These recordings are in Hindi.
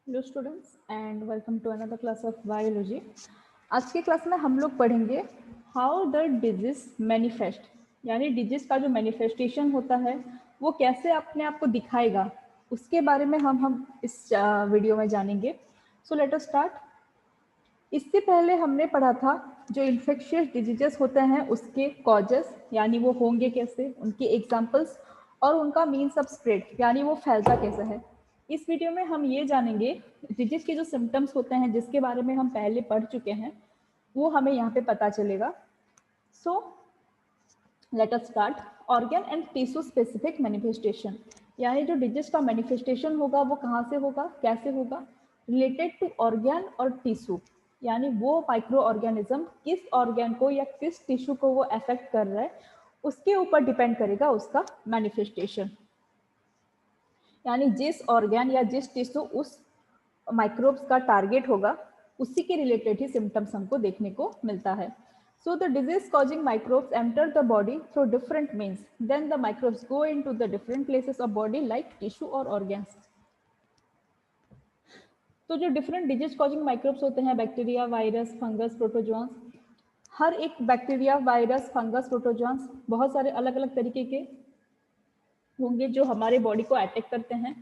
Hello students and welcome to another class of biology. आज के क्लास में हम लोग पढ़ेंगे हाउ द डिजीज मैनिफेस्ट, यानी डिजीज का जो मैनिफेस्टेशन होता है वो कैसे अपने आप को दिखाएगा, उसके बारे में हम इस वीडियो में जानेंगे। So let us start. इससे पहले हमने पढ़ा था जो इन्फेक्शियस डिजीजेस होते हैं उसके कॉजेस, यानी वो होंगे कैसे, उनके एग्जाम्पल्स और उनका मीन्स ऑफ स्प्रेड, यानी वो फैलता कैसे है। इस वीडियो में हम ये जानेंगे डिजीज के जो सिम्टम्स होते हैं जिसके बारे में हम पहले पढ़ चुके हैं, वो हमें यहाँ पे पता चलेगा। So let us start. Organ and tissue specific manifestation, यानी जो डिजीज का मैनिफेस्टेशन होगा वो कहाँ से होगा, कैसे होगा, रिलेटेड टू ऑर्गन और टिश्यू, यानी वो माइक्रो ऑर्गेनिज्म किस ऑर्गन को या किस टिश्यू को वो अफेक्ट कर रहा है उसके ऊपर डिपेंड करेगा उसका मैनिफेस्टेशन। यानी जिस ऑर्गन या जिस टिश्यू उस माइक्रोब्स का टारगेट होगा उसी के रिलेटेड ही सिम्टम्स हमको देखने को मिलता है। So the disease causing microbes enter the body through different means, then the microbes go into the different places of body like tissue और ऑर्गन्स। तो जो डिफरेंट डिजीज कॉजिंग माइक्रोब्स होते हैं, बैक्टीरिया, वायरस, फंगस, प्रोटोजोन्स, हर एक बैक्टीरिया, वायरस, फंगस, प्रोटोजोन्स बहुत सारे अलग अलग तरीके के होंगे जो हमारे बॉडी को अटैक करते हैं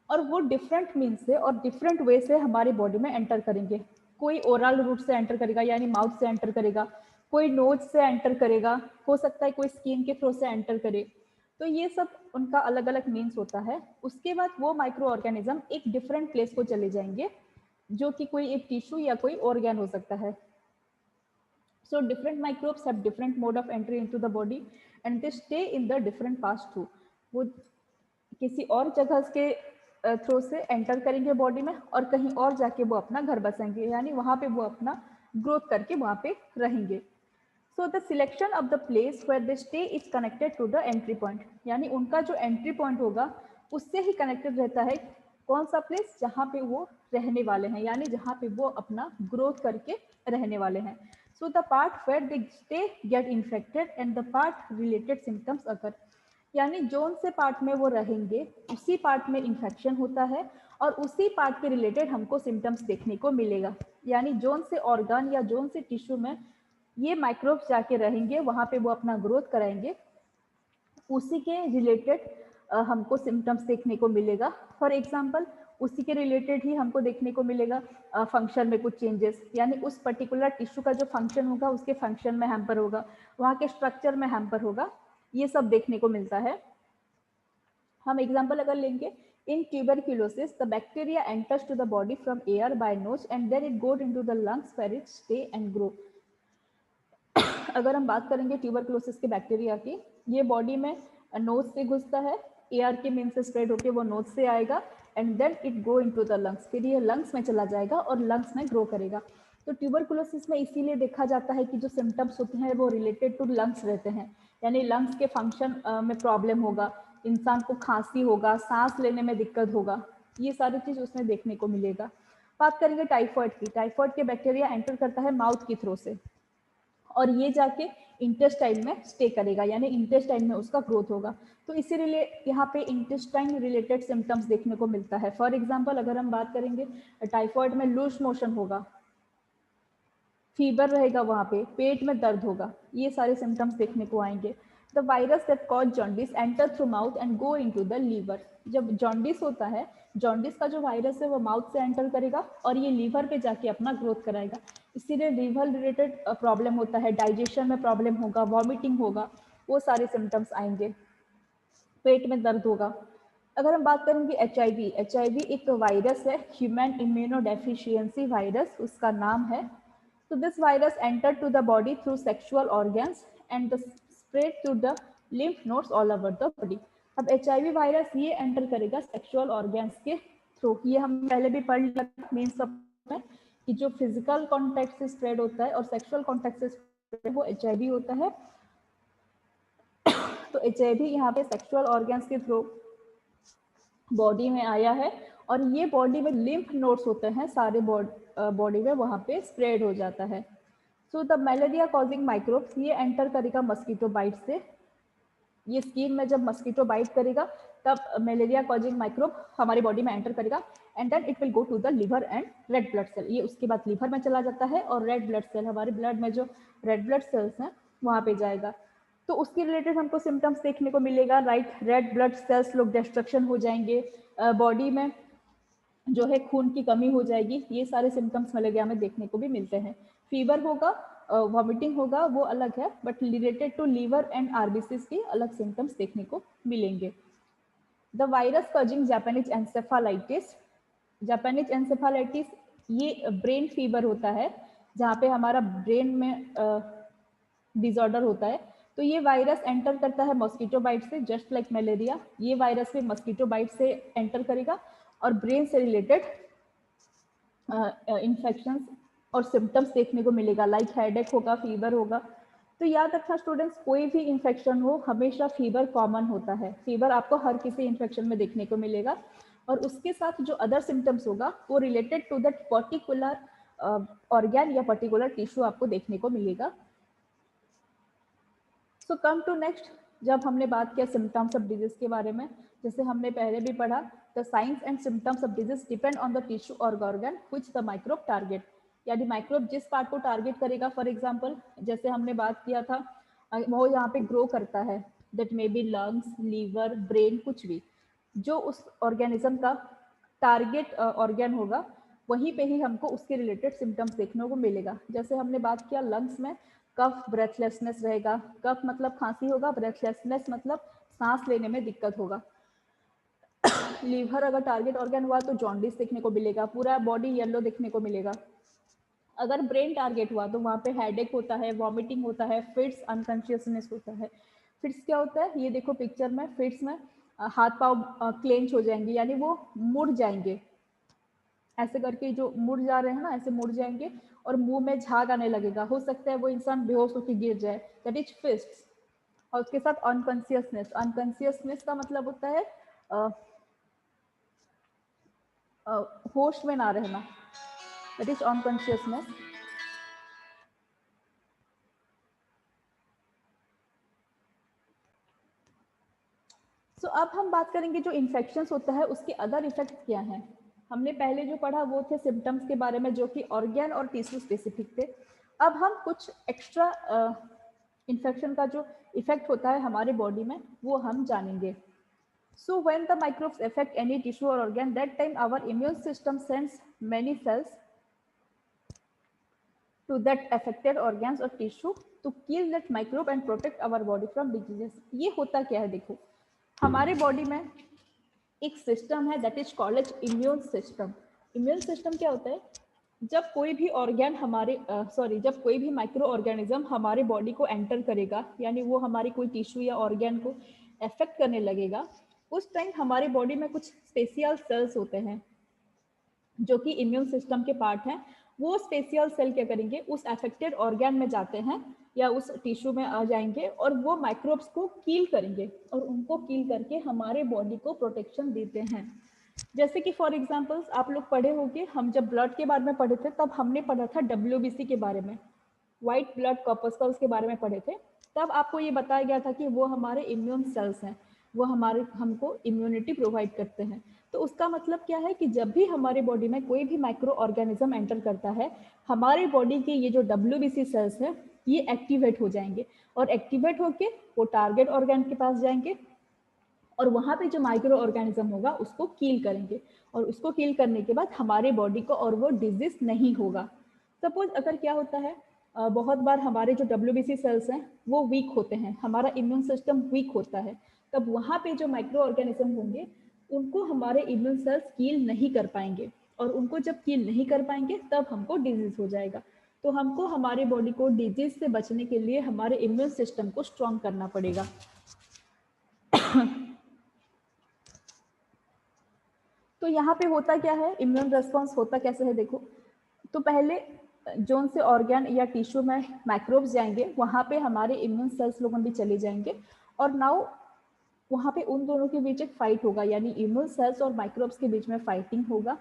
और वो डिफरेंट मीन्स से और डिफरेंट वे से हमारी बॉडी में एंटर करेंगे। कोई ओरल रूट से एंटर करेगा यानी माउथ से एंटर करेगा, कोई नोज से एंटर करेगा, हो सकता है कोई स्किन के थ्रू से एंटर करे। तो ये सब उनका अलग अलग मीन्स होता है। उसके बाद वो माइक्रो ऑर्गेनिज्म एक डिफरेंट प्लेस को चले जाएंगे जो कि कोई एक टिश्यू या कोई ऑर्गन हो सकता है। So different microbes have different mode of entry into the body and they stay in the different paths too. वो किसी और जगह के थ्रू से एंटर करेंगे बॉडी में और कहीं और जाके वो अपना घर बसेंगे, यानी वहाँ पे वो अपना ग्रोथ करके वहाँ पे रहेंगे। So the selection of the place where they stay is connected to the entry point, यानी उनका जो एंट्री पॉइंट होगा उससे ही कनेक्टेड रहता है कौन सा प्लेस जहाँ पे वो रहने वाले हैं, यानी जहाँ पे वो अपना ग्रोथ करके रहने वाले हैं। So the part where they stay get infected and the part related symptoms occur, यानी जोन से पार्ट में वो रहेंगे उसी पार्ट में इन्फेक्शन होता है और उसी पार्ट के रिलेटेड हमको सिम्टम्स देखने को मिलेगा। यानी जोन से ऑर्गन या जोन से टिश्यू में ये माइक्रोब्स जाके रहेंगे, वहाँ पे वो अपना ग्रोथ कराएंगे, उसी के रिलेटेड हमको सिम्टम्स देखने को मिलेगा। फॉर एग्जाम्पल उसी के रिलेटेड ही हमको देखने को मिलेगा फंक्शन में कुछ चेंजेस, यानी उस पर्टिकुलर टिश्यू का जो फंक्शन होगा उसके फंक्शन में हैम्पर होगा, वहाँ के स्ट्रक्चर में हैम्पर होगा, ये सब देखने को मिलता है। हम एग्जाम्पल अगर लेंगे, in tuberculosis the bacteria enters to the body from air by nose and then it goes into the lungs where it stay and grow. अगर हम बात करेंगे ट्यूबरक्लोसिस के बैक्टीरिया की, ये बॉडी में नोज से घुसता है, एयर के मीन से स्प्रेड होकर वो नोज से आएगा and then it go into the lungs, फिर ये लंग्स में चला जाएगा और लंग्स में ग्रो करेगा। तो ट्यूबरकुलोसिस में इसीलिए देखा जाता है कि जो सिम्टम्स होते हैं वो रिलेटेड टू लंग्स रहते हैं, यानी लंग्स के फंक्शन में प्रॉब्लम होगा, इंसान को खांसी होगा, सांस लेने में दिक्कत होगा, ये सारी चीज़ उसमें देखने को मिलेगा। बात करेंगे टाइफॉइड की, टाइफॉइड के बैक्टीरिया एंटर करता है माउथ के थ्रू से और ये जाके इंटेस्टाइन में स्टे करेगा, यानी इंटेस्टाइन में उसका ग्रोथ होगा। तो इसीलिए यहाँ पे इंटेस्टाइन रिलेटेड सिम्टम्स देखने को मिलता है। फॉर एग्जांपल अगर हम बात करेंगे, टाइफॉइड में लूज मोशन होगा, फीवर रहेगा, वहाँ पे पेट में दर्द होगा, ये सारे सिम्टम्स देखने को आएंगे। The virus that cause jaundice enter through mouth and go into the liver. जब जॉन्डिस होता है, जॉन्डिस का जो वायरस है वो माउथ से एंटर करेगा और ये लीवर पे जाके अपना ग्रोथ कराएगा, इसीलिए लीवर रिलेटेड प्रॉब्लम होता है, डाइजेशन में प्रॉब्लम होगा, वॉमिटिंग होगा, वो सारे सिम्टम्स आएंगे, पेट में दर्द होगा। अगर हम बात करेंगे HIV एक वायरस है, ह्यूमन इम्यूनोडेफिशिएंसी वायरस उसका नाम है। तो this virus enter to the body through sexual organs and the spread through the lymph nodes all over the body. अब HIV वायरस ये एंटर करेगा सेक्सुअल ऑर्गन्स के थ्रू, ये हम पहले भी पढ़ लिया मीन्स में कि जो फिजिकल कॉन्टैक्ट से स्प्रेड होता है और सेक्सुअल कॉन्टैक्ट से स्प्रेड वो HIV होता है। तो HIV यहाँ पे सेक्सुअल ऑर्गन्स के थ्रू बॉडी में आया है और ये बॉडी में लिम्फ नोड्स होते हैं सारे बॉडी में, वहाँ पे स्प्रेड हो जाता है। So the malaria causing microbes ये एंटर करेगा मस्कीटो बाइट से, ये स्किन में जब मस्कीटो बाइट करेगा तब मलेरिया कॉजिंग माइक्रोब हमारी बॉडी में एंटर करेगा and then it will go to the liver and red blood cell. ये उसके बाद लिवर में चला जाता है और रेड ब्लड सेल, हमारे ब्लड में जो रेड ब्लड सेल्स हैं वहाँ पे जाएगा। तो उसके रिलेटेड हमको सिम्टम्स देखने को मिलेगा, राइट। रेड ब्लड सेल्स लोग डिस्ट्रक्शन हो जाएंगे, बॉडी में जो है खून की कमी हो जाएगी, ये सारे सिम्टम्स मलेरिया में देखने को भी मिलते हैं। फीवर होगा, वॉमिटिंग होगा, वो अलग है, but related to liver and RBCs के अलग सिम्टम्स देखने को मिलेंगे। The virus causing Japanese encephalitis. Japanese encephalitis ये ब्रेन फीवर होता है, जहाँ पे हमारा ब्रेन में डिसऑर्डर होता है। तो ये वायरस एंटर करता है मॉस्किटो बाइट से, जस्ट लाइक मलेरिया। ये वायरस भी मॉस्किटो बाइट से एंटर करेगा और ब्रेन से रिलेटेड इन्फेक्शंस और सिम्टम्स देखने को मिलेगा, लाइक हेडेक होगा, फीवर होगा। तो याद रखना स्टूडेंट्स, कोई भी इन्फेक्शन हो हमेशा फीवर कॉमन होता है। फीवर आपको हर किसी इन्फेक्शन में देखने को मिलेगा और उसके साथ जो अदर सिम्टम्स होगा वो related to that particular organ या पर्टिकुलर टिश्यू आपको देखने को मिलेगा। सो कम टू नेक्स्ट, जब हमने बात किया सिम्टम्स ऑफ डिजीज के बारे में, जैसे हमने पहले भी पढ़ा, the science and symptoms of disease depend on the tissue or organ which the microbe target. यानी माइक्रोब जिस पार्ट को टारगेट करेगा, फॉर एग्जांपल जैसे हमने बात किया था वो यहाँ पे ग्रो करता है, that may be lungs, liver, brain, कुछ भी जो उस ऑर्गेनिज्म का टारगेट ऑर्गन होगा वहीं पे ही हमको उसके रिलेटेड सिम्टम्स देखने को मिलेगा। जैसे हमने बात किया लंग्स में कफ, ब्रेथलेसनेस रहेगा। कफ मतलब खांसी होगा, ब्रेथलेसनेस मतलब सांस लेने में दिक्कत होगा। लीवर अगर टारगेट ऑर्गन हुआ तो जॉन्डिस देखने को मिलेगा, पूरा बॉडी येलो देखने को मिलेगा। अगर ब्रेन टारगेट हुआ तो वहाँ पे हेडेक होता है, वॉमिटिंग होता है, फिट्स, अनकॉन्शियसनेस होता है। फिट्स क्या होता है, ये देखो पिक्चर में, फिट्स में हाथ पाँव क्लेंच हो जाएंगे, यानी वो मुड़ जाएंगे, ऐसे करके जो मुड़ जा रहे हैं ना, ऐसे मुड़ जाएंगे और मुंह में झाग आने लगेगा, हो सकता है वो इंसान बेहोश होकर गिर जाए, दैट इज फिट्स। और उसके साथ अनकॉन्शियसनेस। अनकॉन्शियसनेस का मतलब होता है होश में ना रहना, दैट इज अनकॉन्शियसनेस। सो अब हम बात करेंगे जो इन्फेक्शंस होता है उसके अदर इफेक्ट क्या हैं। हमने पहले जो पढ़ा वो थे सिम्टम्स के बारे में, जो कि ऑर्गन और टिश्यू स्पेसिफिक थे। अब हम कुछ एक्स्ट्रा इन्फेक्शन का जो इफेक्ट होता है हमारे बॉडी में वो हम जानेंगे। So when the microbes affect any tissue or organ, that time our immune system sends many cells to that affected organs or tissue to kill that microbe and protect our body from diseases। ये होता क्या है, देखो हमारे बॉडी में एक सिस्टम है that is called immune system. Immune system क्या होता है, जब कोई भी ऑर्गन हमारे जब कोई भी माइक्रो ऑर्गेनिज्म हमारे बॉडी को एंटर करेगा, यानी वो हमारी कोई टिश्यू या ऑर्गन को अफेक्ट करने लगेगा, उस टाइम हमारे बॉडी में कुछ स्पेशल सेल्स होते हैं जो कि इम्यून सिस्टम के पार्ट हैं। वो स्पेशल सेल क्या करेंगे, उस अफेक्टेड ऑर्गन में जाते हैं या उस टिश्यू में आ जाएंगे और वो माइक्रोब्स को किल करेंगे और उनको किल करके हमारे बॉडी को प्रोटेक्शन देते हैं। जैसे कि फॉर एग्जांपल्स आप लोग पढ़े होंगे, हम जब ब्लड के बारे में पढ़े थे तब हमने पढ़ा था WBC के बारे में, वाइट ब्लड कॉर्पस्कल्स के बारे में पढ़े थे। तब आपको ये बताया गया था कि वो हमारे इम्यून सेल्स हैं, वो हमको इम्यूनिटी प्रोवाइड करते हैं। तो उसका मतलब क्या है कि जब भी हमारे बॉडी में कोई भी माइक्रो ऑर्गेनिज्म एंटर करता है, हमारे बॉडी के ये जो WBC सेल्स हैं ये एक्टिवेट हो जाएंगे और एक्टिवेट होके वो टारगेट ऑर्गन के पास जाएंगे और वहाँ पे जो माइक्रो ऑर्गेनिज्म होगा उसको किल करेंगे और उसको किल करने के बाद हमारे बॉडी को और वो डिजीज नहीं होगा। सपोज अगर क्या होता है, बहुत बार हमारे जो WBC सेल्स हैं वो वीक होते हैं, हमारा इम्यून सिस्टम वीक होता है, तब वहाँ पे जो माइक्रो ऑर्गेनिज्म होंगे उनको हमारे इम्यून सेल्स किल नहीं कर पाएंगे और उनको जब किल नहीं कर पाएंगे तब हमको डिजीज हो जाएगा। तो हमको हमारे बॉडी को डिजीज से बचने के लिए हमारे इम्यून सिस्टम को स्ट्रॉन्ग करना पड़ेगा। तो यहाँ पे होता क्या है, इम्यून रेस्पॉन्स होता कैसे है, देखो तो पहले जोन से ऑर्गन या टिश्यू में माइक्रोब्स जाएंगे, वहाँ पे हमारे इम्यून सेल्स लोगों भी चले जाएंगे और नाउ वहाँ पे उन दोनों के बीच एक फाइट होगा, यानी इम्यून सेल्स और माइक्रोब्स के बीच में फाइटिंग होगा।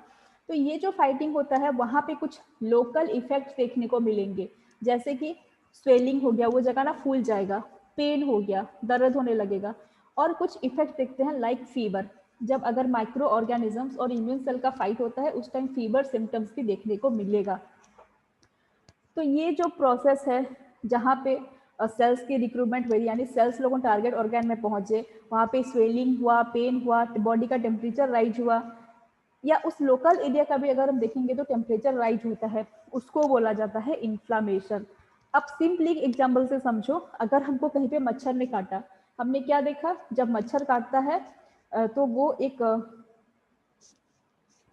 तो ये जो फाइटिंग होता है वहाँ पे कुछ लोकल इफेक्ट्स देखने को मिलेंगे, जैसे कि स्वेलिंग हो गया, वो जगह ना फूल जाएगा, पेन हो गया, दर्द होने लगेगा, और कुछ इफेक्ट देखते हैं लाइक फीवर। जब अगर माइक्रो ऑर्गेनिजम्स और इम्यून सेल का फाइट होता है उस टाइम फीवर सिम्टम्स भी देखने को मिलेगा। तो ये जो प्रोसेस है जहाँ पे सेल्स की रिक्रूटमेंट हुई, यानी सेल्स लोगों टारगेट ऑर्गेन में पहुंचे, वहाँ पे स्वेलिंग हुआ, पेन हुआ, बॉडी का टेम्परेचर राइज हुआ, या उस लोकल एरिया का भी अगर हम देखेंगे तो टेम्परेचर राइज होता है, उसको बोला जाता है इन्फ्लामेशन। अब सिंपली एग्जाम्पल से समझो, अगर हमको कहीं पे मच्छर ने काटा, हमने क्या देखा, जब मच्छर काटता है तो वो एक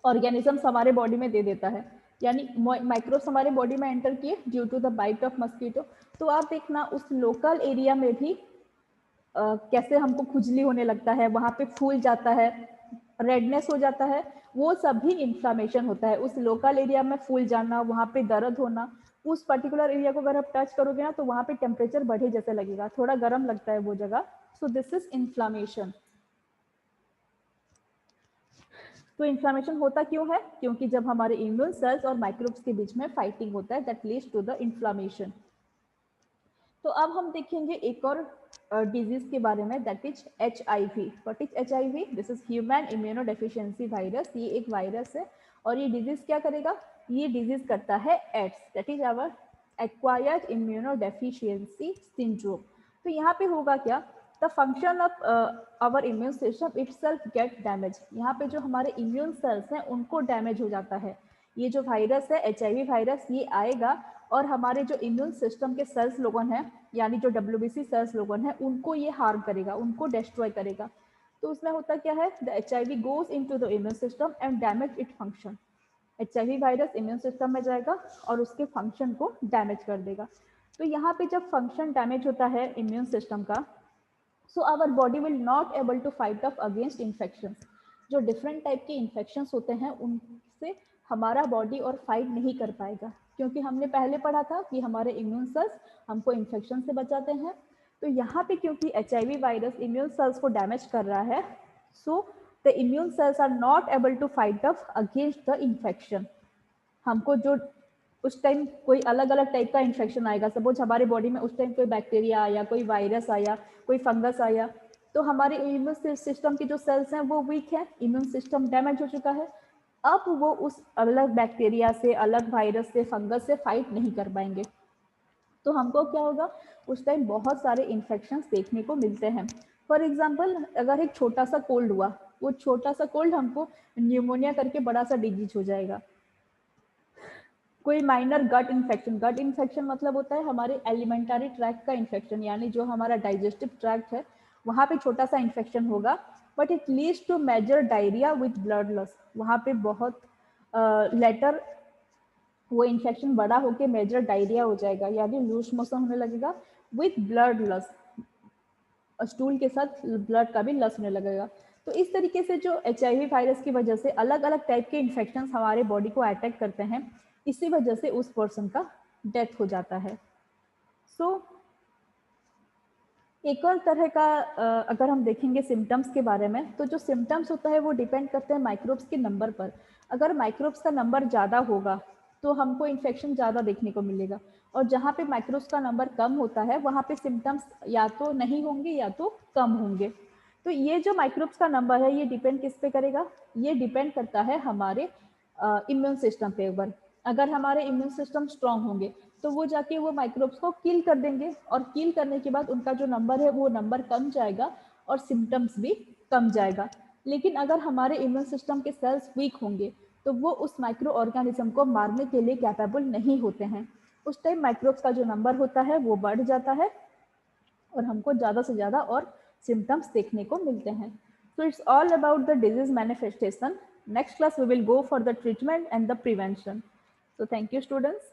ऑर्गेनिजम्स हमारे बॉडी में दे देता है, यानी माइक्रोब्स हमारे बॉडी में एंटर किए due to the bite of mosquito. तो आप देखना उस लोकल एरिया में भी कैसे हमको खुजली होने लगता है, वहाँ पे फूल जाता है, रेडनेस हो जाता है, वो सब भी इन्फ्लामेशन होता है। उस लोकल एरिया में फूल जाना, वहाँ पे दर्द होना, उस पर्टिकुलर एरिया को अगर आप टच करोगे ना तो वहाँ पे टेम्परेचर बढ़े जैसे लगेगा, थोड़ा गर्म लगता है वो जगह। So this is inflammation. तो इन्फ्लामेशन होता क्यों है? क्योंकि जब हमारे इम्यून सेल्स और माइक्रोब्स के बीच में फाइटिंग होता है, that leads to the inflammation. तो अब हम देखेंगे एक और डिजीज के बारे में, that is HIV। What is HIV? This is human immuno deficiency virus. ये एक वायरस है और ये डिजीज क्या करेगा? ये डिजीज करता है AIDS, that is our acquired immuno deficiency syndrome. तो यहाँ पे होगा क्या, the function of our immune system itself get damage. यहाँ पे जो हमारे इम्यून सेल्स हैं उनको डैमेज हो जाता है। ये जो वायरस है HIV वायरस, ये आएगा और हमारे जो इम्यून सिस्टम के सेल्स लोगन हैं, यानी जो WBC सेल्स लोगन हैं, उनको ये हार्म करेगा, उनको डिस्ट्रॉय करेगा। तो उसमें होता क्या है, the HIV goes into the immune system and damage it function. HIV virus immune system में जाएगा और उसके फंक्शन को डैमेज कर देगा। तो यहाँ पे जब फंक्शन डैमेज होता है इम्यून सिस्टम का, so our body will not able to fight up against infection. जो डिफरेंट टाइप के इन्फेक्शन होते हैं उनसे हमारा बॉडी और फाइट नहीं कर पाएगा, क्योंकि हमने पहले पढ़ा था कि हमारे इम्यून सेल्स हमको इन्फेक्शन से बचाते हैं। तो यहाँ पे क्योंकि HIV वायरस इम्यून सेल्स को डैमेज कर रहा है, so the immune cells are not able to fight up against the infection. हमको जो उस टाइम कोई अलग अलग टाइप का इन्फेक्शन आएगा, सपोज हमारे बॉडी में उस टाइम कोई बैक्टीरिया आया, कोई वायरस आया, कोई फंगस आया, तो हमारे इम्यून सिस्टम की जो सेल्स हैं वो वीक है, इम्यून सिस्टम डैमेज हो चुका है। अब वो उस अलग बैक्टीरिया से, अलग वायरस से, फंगस से फाइट नहीं कर पाएंगे। तो हमको क्या होगा, उस टाइम बहुत सारे इन्फेक्शंस देखने को मिलते हैं। फॉर एग्जाम्पल, अगर एक छोटा सा कोल्ड हुआ, वो छोटा सा कोल्ड हमको न्यूमोनिया करके बड़ा सा डिजीज हो जाएगा। कोई माइनर गट इन्फेक्शन मतलब होता है हमारे एलिमेंटरी ट्रैक्ट का इन्फेक्शन, यानी जो हमारा डाइजेस्टिव ट्रैक्ट है वहाँ पे छोटा सा इन्फेक्शन होगा, but it leads to major diarrhoea with blood loss. वहाँ पे बहुत लेटर वो इन्फेक्शन बड़ा होके मेजर डायरिया हो जाएगा, यानी लूज मोशन होने लगेगा विथ ब्लड लॉस, स्टूल के साथ ब्लड का भी लॉस होने लगेगा। तो इस तरीके से जो HIV वायरस की वजह से अलग अलग टाइप के इन्फेक्शन हमारे बॉडी को अटैक करते हैं, इसी वजह से उस पर्सन का डेथ हो जाता है। सो एक और तरह का अगर हम देखेंगे सिम्टम्स के बारे में, तो जो सिम्टम्स होता है वो डिपेंड करते हैं माइक्रोब्स के नंबर पर। अगर माइक्रोब्स का नंबर ज़्यादा होगा तो हमको इन्फेक्शन ज़्यादा देखने को मिलेगा, और जहाँ पे माइक्रोब्स का नंबर कम होता है वहाँ पे सिम्टम्स या तो नहीं होंगे या तो कम होंगे। तो ये जो माइक्रोब्स का नंबर है ये डिपेंड किस पे करेगा? ये डिपेंड करता है हमारे इम्यून सिस्टम पे ऊपर। अगर हमारे इम्यून सिस्टम स्ट्रांग होंगे तो वो जाके वो माइक्रोब्स को किल कर देंगे, और किल करने के बाद उनका जो नंबर है वो नंबर कम जाएगा और सिम्टम्स भी कम जाएगा। लेकिन अगर हमारे इम्यून सिस्टम के सेल्स वीक होंगे तो वो उस माइक्रो ऑर्गेनिज्म को मारने के लिए कैपेबल नहीं होते हैं। उस टाइम माइक्रोब्स का जो नंबर होता है वो बढ़ जाता है और हमको ज़्यादा से ज़्यादा और सिम्टम्स देखने को मिलते हैं। So it's all about the disease manifestation. Next class we will go for the treatment and the prevention. So thank you students.